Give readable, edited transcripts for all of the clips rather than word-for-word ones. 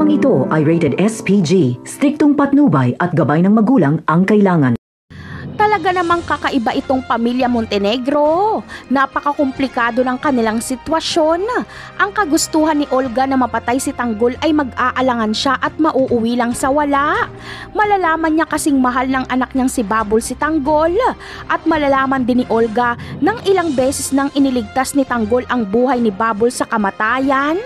Programang ito ay rated SPG, striktong patnubay at gabay ng magulang ang kailangan. Talaga namang kakaiba itong pamilya Montenegro. Napakakomplikado ng kanilang sitwasyon. Ang kagustuhan ni Olga na mapatay si Tanggol ay mag-aalangan siya at mauuwi lang sa wala. Malalaman niya kasing mahal ng anak niyang si Babol si Tanggol. At malalaman din ni Olga nang ilang beses nang iniligtas ni Tanggol ang buhay ni Babol sa kamatayan.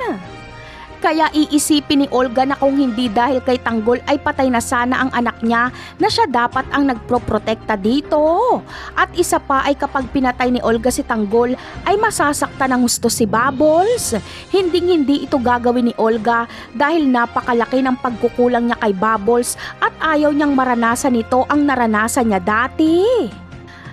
Kaya iisipin ni Olga na kung hindi dahil kay Tanggol ay patay na sana ang anak niya na siya dapat ang nagproprotekta dito. At isa pa ay kapag pinatay ni Olga si Tanggol ay masasakta ng gusto si Bubbles. Hindi ito gagawin ni Olga dahil napakalaki ng pagkukulang niya kay Bubbles at ayaw niyang maranasan ito ang naranasan niya dati.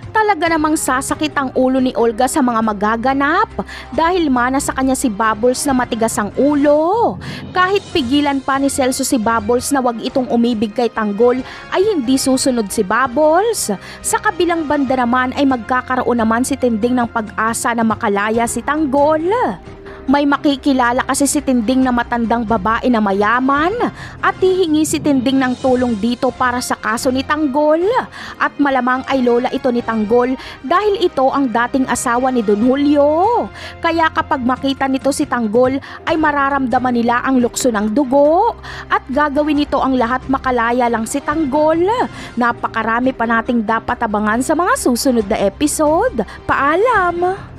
Talaga namang sasakit ang ulo ni Olga sa mga magaganap dahil mana sa kanya si Bubbles na matigas ang ulo. Kahit pigilan pa ni Celso si Bubbles na wag itong umibig kay Tanggol ay hindi susunod si Bubbles. Sa kabilang banda naman ay magkakaroon naman si Tinding ng pag-asa na makalaya si Tanggol. May makikilala kasi si Tinding na matandang babae na mayaman at hihingi si Tinding ng tulong dito para sa kaso ni Tanggol. At malamang ay lola ito ni Tanggol dahil ito ang dating asawa ni Don Julio. Kaya kapag makita nito si Tanggol ay mararamdaman nila ang lukso ng dugo at gagawin nito ang lahat makalaya lang si Tanggol. Napakarami pa nating dapat abangan sa mga susunod na episode. Paalam!